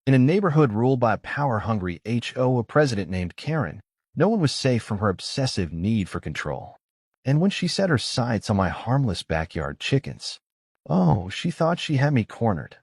In a neighborhood ruled by a power-hungry HOA president named Karen, no one was safe from her obsessive need for control. And when she set her sights on my harmless backyard chickens, oh, she thought she had me cornered.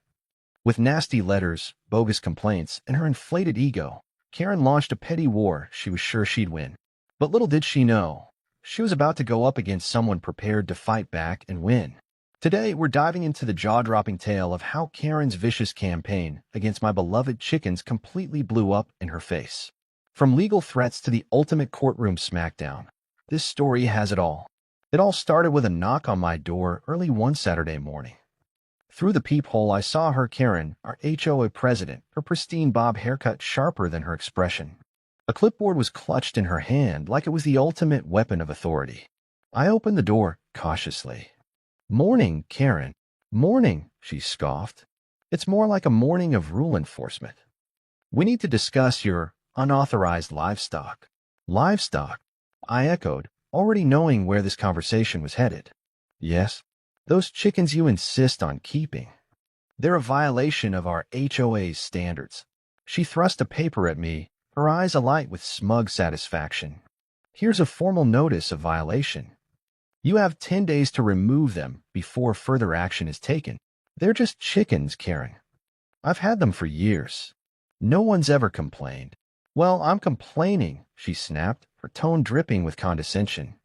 With nasty letters, bogus complaints, and her inflated ego, Karen launched a petty war she was sure she'd win. But little did she know, she was about to go up against someone prepared to fight back and win. Today, we're diving into the jaw-dropping tale of how Karen's vicious campaign against my beloved chickens completely blew up in her face. From legal threats to the ultimate courtroom smackdown, this story has it all. It all started with a knock on my door early one Saturday morning. Through the peephole, I saw her, Karen, our HOA president, her pristine bob haircut sharper than her expression. A clipboard was clutched in her hand like it was the ultimate weapon of authority. I opened the door cautiously. "Morning, Karen." "Morning," she scoffed. "It's more like a morning of rule enforcement. We need to discuss your unauthorized livestock." "Livestock?" I echoed, already knowing where this conversation was headed. "Yes, those chickens you insist on keeping. They're a violation of our HOA's standards." She thrust a paper at me, her eyes alight with smug satisfaction. "Here's a formal notice of violation. You have 10 days to remove them before further action is taken. They're just chickens, Karen. I've had them for years. No one's ever complained." "Well, I'm complaining," she snapped, her tone dripping with condescension.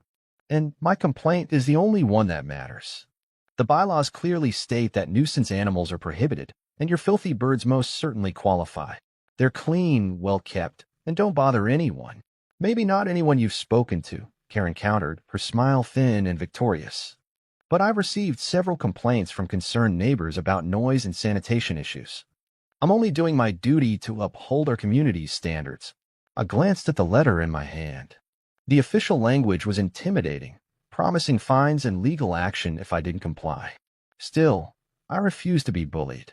"And my complaint is the only one that matters. The bylaws clearly state that nuisance animals are prohibited, and your filthy birds most certainly qualify. They're clean, well-kept, and don't bother anyone." "Maybe not anyone you've spoken to," Karen countered, her smile thin and victorious. "But I've received several complaints from concerned neighbors about noise and sanitation issues. I'm only doing my duty to uphold our community's standards." I glanced at the letter in my hand. The official language was intimidating, promising fines and legal action if I didn't comply. Still, I refused to be bullied.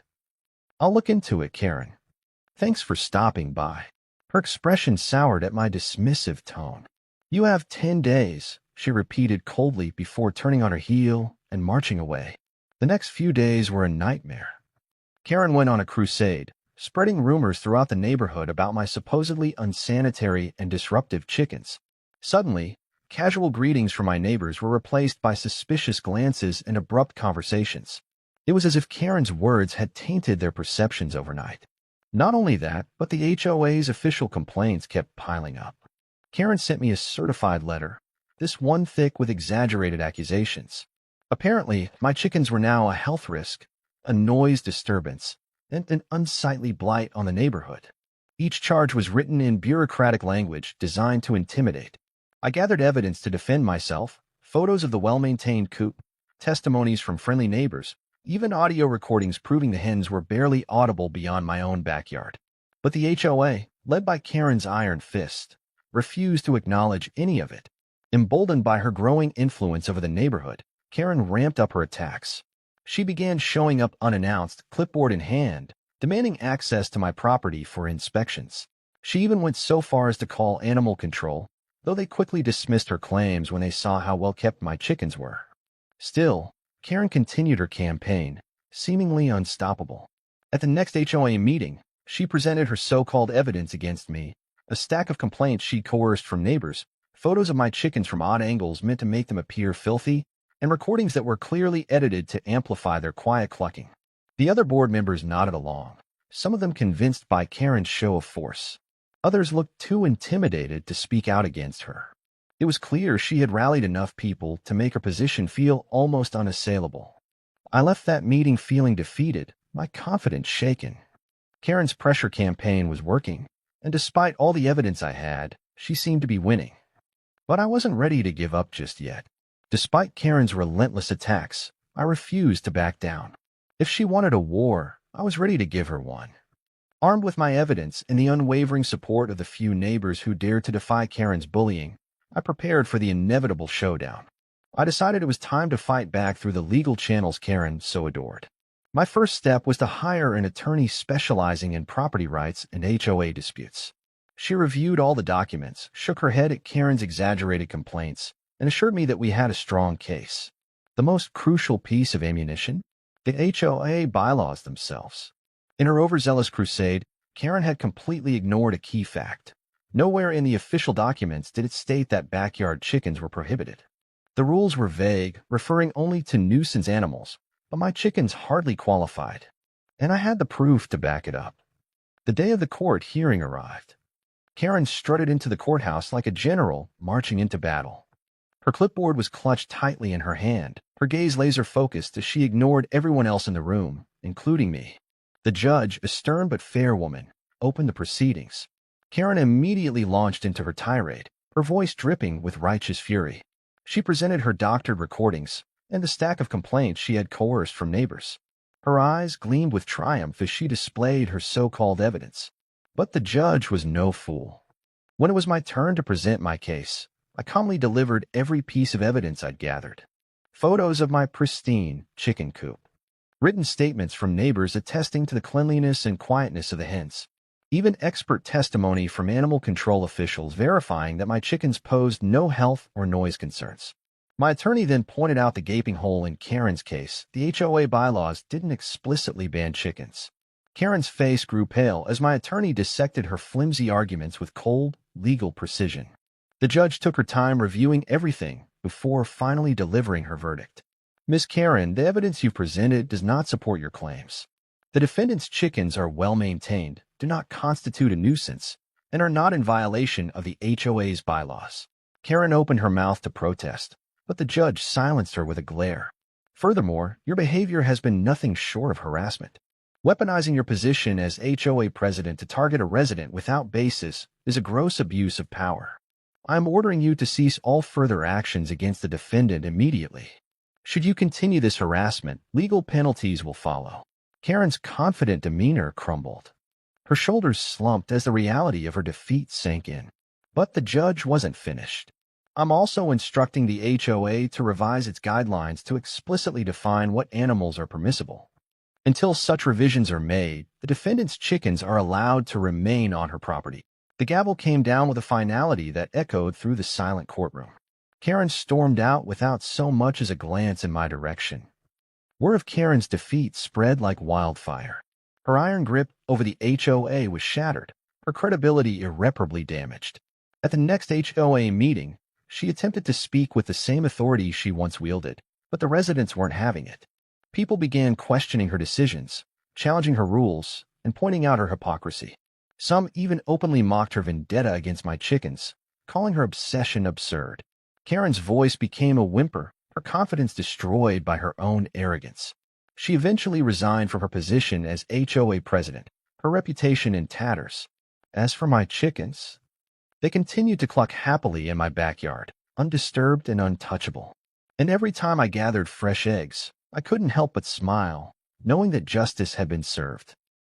"I'll look into it, Karen. Thanks for stopping by." Her expression soured at my dismissive tone. "You have 10 days, she repeated coldly before turning on her heel and marching away. The next few days were a nightmare. Karen went on a crusade, spreading rumors throughout the neighborhood about my supposedly unsanitary and disruptive chickens. Suddenly, casual greetings from my neighbors were replaced by suspicious glances and abrupt conversations. It was as if Karen's words had tainted their perceptions overnight. Not only that, but the HOA's official complaints kept piling up. Karen sent me a certified letter, this one thick with exaggerated accusations. Apparently, my chickens were now a health risk, a noise disturbance, and an unsightly blight on the neighborhood. Each charge was written in bureaucratic language designed to intimidate. I gathered evidence to defend myself, photos of the well-maintained coop, testimonies from friendly neighbors, even audio recordings proving the hens were barely audible beyond my own backyard. But the HOA, led by Karen's iron fist, refused to acknowledge any of it. Emboldened by her growing influence over the neighborhood, Karen ramped up her attacks. She began showing up unannounced, clipboard in hand, demanding access to my property for inspections. She even went so far as to call animal control, though they quickly dismissed her claims when they saw how well-kept my chickens were. Still, Karen continued her campaign, seemingly unstoppable. At the next HOA meeting, she presented her so-called evidence against me, a stack of complaints she'd coerced from neighbors, photos of my chickens from odd angles meant to make them appear filthy, and recordings that were clearly edited to amplify their quiet clucking. The other board members nodded along, some of them convinced by Karen's show of force. Others looked too intimidated to speak out against her. It was clear she had rallied enough people to make her position feel almost unassailable. I left that meeting feeling defeated, my confidence shaken. Karen's pressure campaign was working, and despite all the evidence I had, she seemed to be winning. But I wasn't ready to give up just yet. Despite Karen's relentless attacks, I refused to back down. If she wanted a war, I was ready to give her one. Armed with my evidence and the unwavering support of the few neighbors who dared to defy Karen's bullying, I prepared for the inevitable showdown. I decided it was time to fight back through the legal channels Karen so adored. My first step was to hire an attorney specializing in property rights and HOA disputes. She reviewed all the documents, shook her head at Karen's exaggerated complaints, and assured me that we had a strong case. The most crucial piece of ammunition? The HOA bylaws themselves. In her overzealous crusade, Karen had completely ignored a key fact. Nowhere in the official documents did it state that backyard chickens were prohibited. The rules were vague, referring only to nuisance animals, but my chickens hardly qualified, and I had the proof to back it up. The day of the court hearing arrived. Karen strutted into the courthouse like a general marching into battle. Her clipboard was clutched tightly in her hand, her gaze laser-focused as she ignored everyone else in the room, including me. The judge, a stern but fair woman, opened the proceedings. Karen immediately launched into her tirade, her voice dripping with righteous fury. She presented her doctored recordings and the stack of complaints she had coerced from neighbors. Her eyes gleamed with triumph as she displayed her so-called evidence. But the judge was no fool. When it was my turn to present my case, I calmly delivered every piece of evidence I'd gathered. Photos of my pristine chicken coop. Written statements from neighbors attesting to the cleanliness and quietness of the hens. Even expert testimony from animal control officials verifying that my chickens posed no health or noise concerns. My attorney then pointed out the gaping hole in Karen's case. The HOA bylaws didn't explicitly ban chickens. Karen's face grew pale as my attorney dissected her flimsy arguments with cold, legal precision. The judge took her time reviewing everything before finally delivering her verdict. Miss Karen, the evidence you presented does not support your claims. The defendant's chickens are well-maintained, do not constitute a nuisance, and are not in violation of the HOA's bylaws. Karen opened her mouth to protest, but the judge silenced her with a glare. Furthermore, your behavior has been nothing short of harassment. Weaponizing your position as HOA president to target a resident without basis is a gross abuse of power. I am ordering you to cease all further actions against the defendant immediately. Should you continue this harassment, legal penalties will follow. Karen's confident demeanor crumbled. Her shoulders slumped as the reality of her defeat sank in. But the judge wasn't finished. I'm also instructing the HOA to revise its guidelines to explicitly define what animals are permissible. Until such revisions are made, the defendant's chickens are allowed to remain on her property. The gavel came down with a finality that echoed through the silent courtroom. Karen stormed out without so much as a glance in my direction. Word of Karen's defeat spread like wildfire. Her iron grip over the HOA was shattered, her credibility irreparably damaged. At the next HOA meeting, she attempted to speak with the same authority she once wielded, but the residents weren't having it. People began questioning her decisions, challenging her rules, and pointing out her hypocrisy. Some even openly mocked her vendetta against my chickens, calling her obsession absurd. Karen's voice became a whimper, her confidence destroyed by her own arrogance. She eventually resigned from her position as HOA president, her reputation in tatters. As for my chickens, they continued to cluck happily in my backyard, undisturbed and untouchable. And every time I gathered fresh eggs, I couldn't help but smile, knowing that justice had been served.